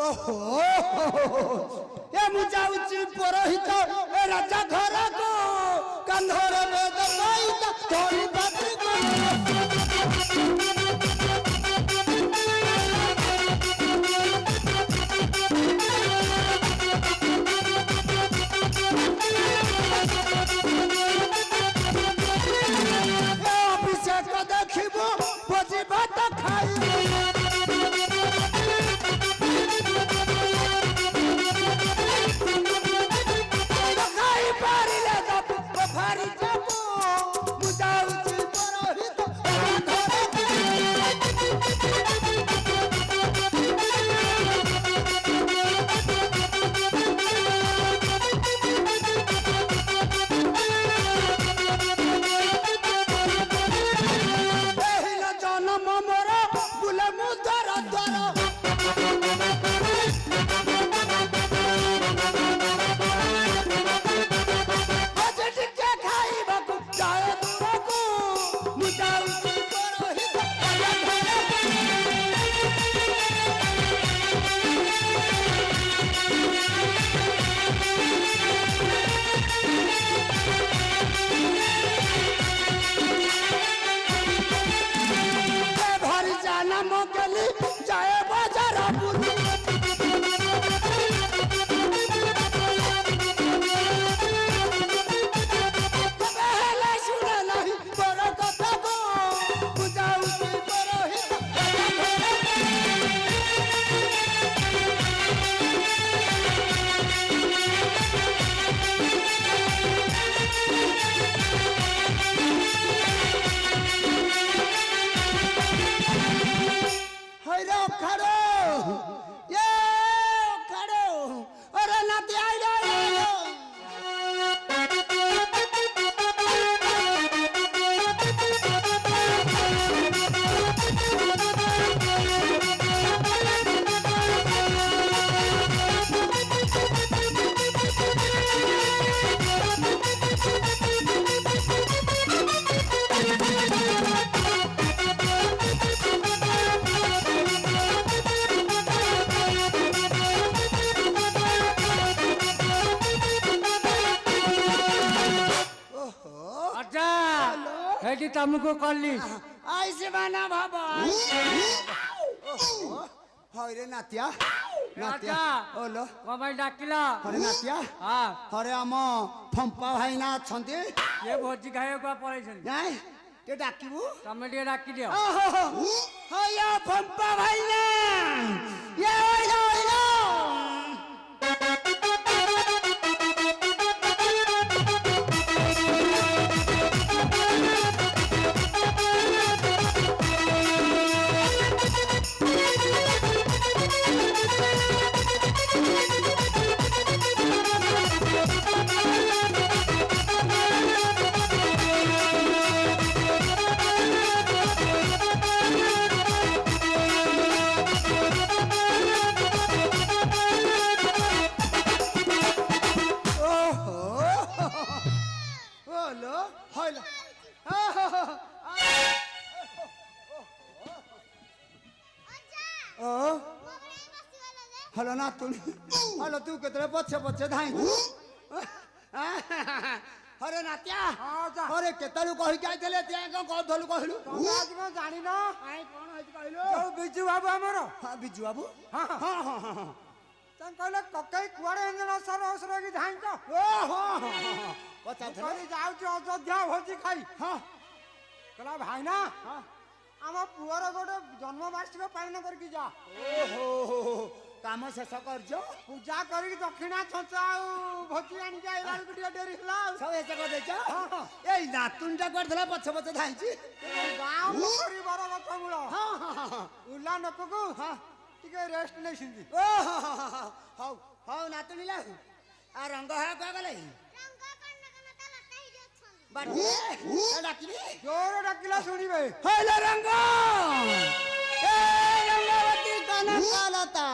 ओहो ए मु जाउची पुरोहित ए राजा घर को कंधर वेद सहित धरि बाती अभिषेक देखिबो भोजी भात खाई हेटी तुमको कल्ली ऐसे बना बाबा हरे नातिया नातिया ओलो कमाई डाकिला हरे नातिया हां हरे हम फंपा भाई ना छंती ये भोजी खाए को पड़ै छन नाही ते डाकिबू तमे टे डाकी दियो हो या फंपा भाई ना ये ओइलो ओइलो हलो ना तू हलो तू केतरे पछे पछे धाई हरे नात्या हरे केतलु कहि के आइतले ते को धलु कहलु आज को जानि न आइ कोन होइत कहलु जो बिजू बाबू हमरो हां बिजू बाबू हां हां हां हां ତାଙ୍କ କହିଲେ କକେଇ କୁଆଡେ ଏଞ୍ଜନ ସର ଅସର କି ଧାଇଁଛ ଓହୋ ପଚାରୁଥିଲେ କହିଲି ଯାଉଛି ଅଯୋଧ୍ୟା ଭୋଜି ଖାଇ ହଁ କହିଲା ଭାଇନା ହଁ ଆମ ପୁଅର ଗୋଟେ ଜନ୍ମବାର୍ଷିକ ପାଳନ କରିକି ଯା ଓହୋ କାମ ଶେଷ କରିଛ ପୂଜା କରିକି ଦକ୍ଷିଣା ଛଞ୍ଚ ଆଉ ଭୋଜି ଆଣିକି ଆଇଲା ବେଳକୁ ଟିକେ ଡେରି ହେଲା ଆଉ ସବୁ ଏତେ କରିଦେଇଛ ଏଇ ନାତୁଣୀଟା କୁଆଡେ ଥିଲା ପଛ ପଛ ଧାଇଁଛି ଗାଁ ପୋଖରୀ ବର ଗଛ ମୂଳ ହଁ ହଁ ହଁ ଉଲା ଲୋକକୁ ହଁ ଟିକେ ରେଷ୍ଟ ନେଇଛନ୍ତି ଓହୋ ହଉ ହଉ ନାତୁଣୀ ଲା ଆଉ ରଙ୍ଗ ହେ କୁଆ ଗଲେ ବାଟି ଡାକିବି ଜୋର ଡାକିଲା ଶୁଣିବେ ହଇଲେ ରଙ୍ଗ ଏ ରଙ୍ଗବତୀ କନକଲତା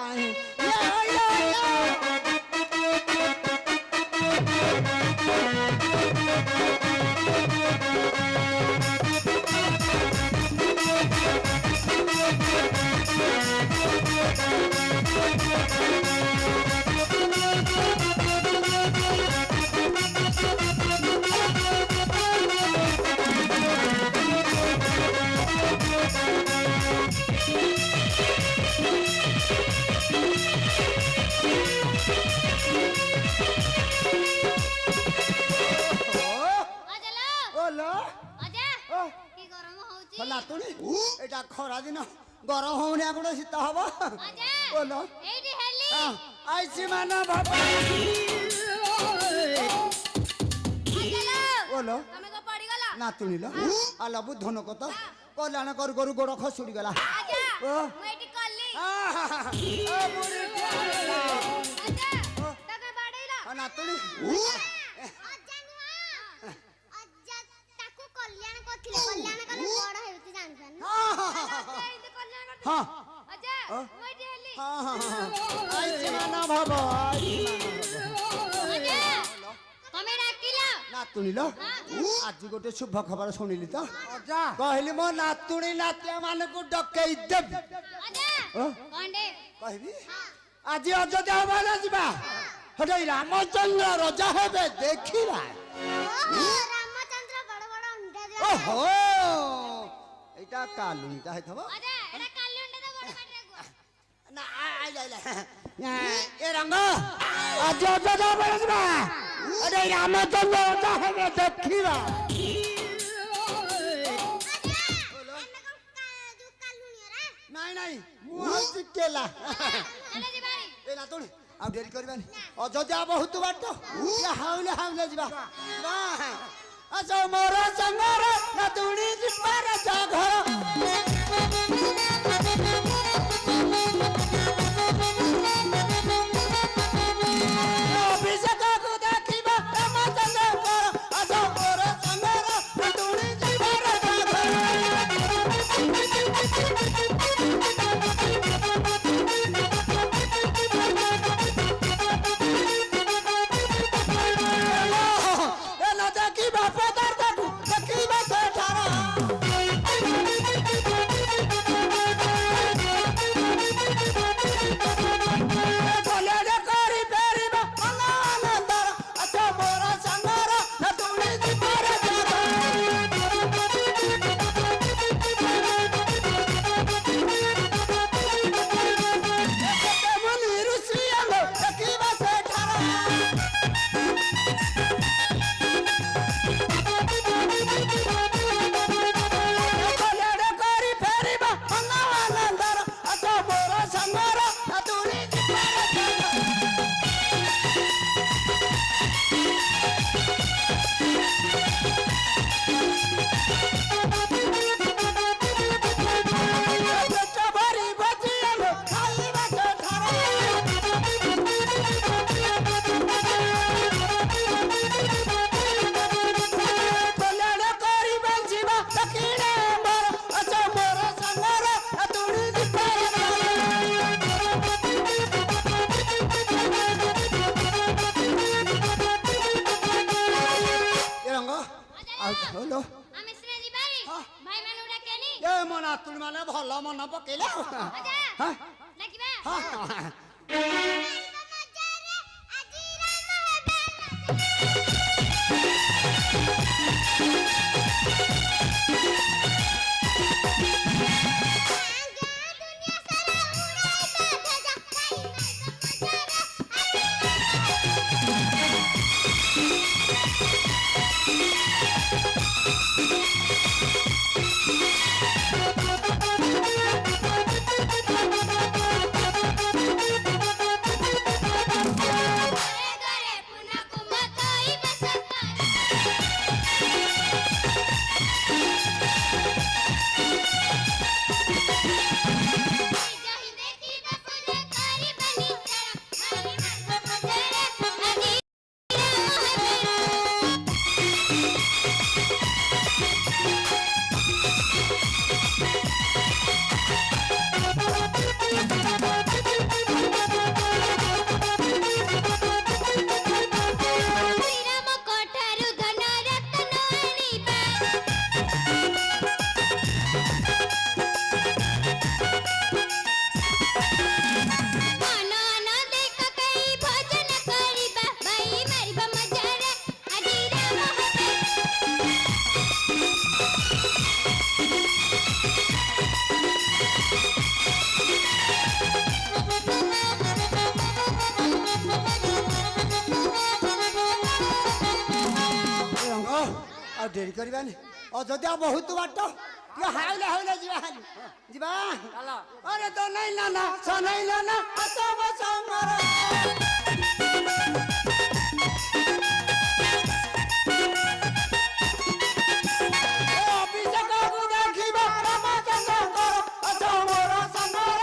ନାତୁଣୀ ଏଇଟା ଖରା ଦିନ ଗରମ ହଉନି ଆପଣ ଶୀତ ହବ ବୋଲ ଆଇସି ମାନ ବୋଲ ନାତୁଣୀ ଲ ଆଲ ବୁଧନ କତ କଲ୍ୟାଣ କରୁ କରୁ ଗୋଡ ଖସୁଡି ଗଲା ନାତୁଣୀ ନାତୁଣୀ ଲ ଆଜି ଗୋଟେ ଶୁଭ ଖବର ଶୁଣିଲି ତ କହିଲି ମୋ ନାତୁଣୀ ନାତିଆ ମାନଙ୍କୁ ଡକେଇ ଦେବି କହିବି ଆଜି ଅଯୋଧ୍ୟା ହବ ଯିବା ସେଠି ରାମଚନ୍ଦ୍ର ରଜା ହେବେ ଦେଖିବା ଓହୋ এইটা কালুনিটা হইতব না এ রঙ্গ আজ অযোধ্যা বলবা আরে রামচন্দ্র রজা হেবে দেখিবা নাই নাই মু হইছি কেলা এ না তোনি আর দেরি করবানি অযোধ্যা বহুত বাট হাউলে হাউলে যাবা বাহ আচ্ছা মোর সঙ্গর নাতুনি জিপার ঘর অভিষেকକୁ ଦେଖିବା ରାମଚନ୍ଦ୍ରଙ୍କର ଆସ ମୋର ସଙ୍ଗର ନାତୁଣି ଯିବାର ଦେଖିବା ପଦାର୍ଥକୁ ଦେଖିବା ସେଠାର କଲ୍ୟାଣ କରିପାରିବା ଆନନ୍ଦର ଆଛ ମୋର ସାଙ୍ଗର ନାତୁଣି ଯିବାର ବୋଲି ଋଷି ଆମେ ଦେଖିବା ସେଠାର କଲ୍ୟାଣ କରି ଫେରିବା ଆନନ୍ଦର ଆଛ ମୋର ସାଙ୍ଗର ନାତୁଣି ପେଟ ଭରି ଭୋଜି ଆମେ ଖାଇବା ସେଠାର କଲ୍ୟାଣ କରି ବଞ୍ଚିବା ଦକ୍ଷିଣ ମୋର ଆଛ ମୋର ସାଙ୍ଗର ନାତୁଣି ଯିବାର ଏ ରଙ୍ଗ ଆଉ ହଲୋ ଏ ମୋ ନାତୁଣୀ ମାନେ ଭଲ ମନ ପକେଇଲେ ଡେରି କରିବାନି ଅଯୋଧ୍ୟା ବହୁତ ବାଟ ଟିକେ ହାଉଲେ ହାଉଲେ ଯିବା ହାଲି ଯିବା ଆରେ ତ ନାଇଁ ନା ନା ସନାଇ ନା ନା ଆସବ ସମର ଅଭିଷେକକୁ ଦେଖିବା ରାମଚନ୍ଦ୍ରଙ୍କର ଅସମର ସମର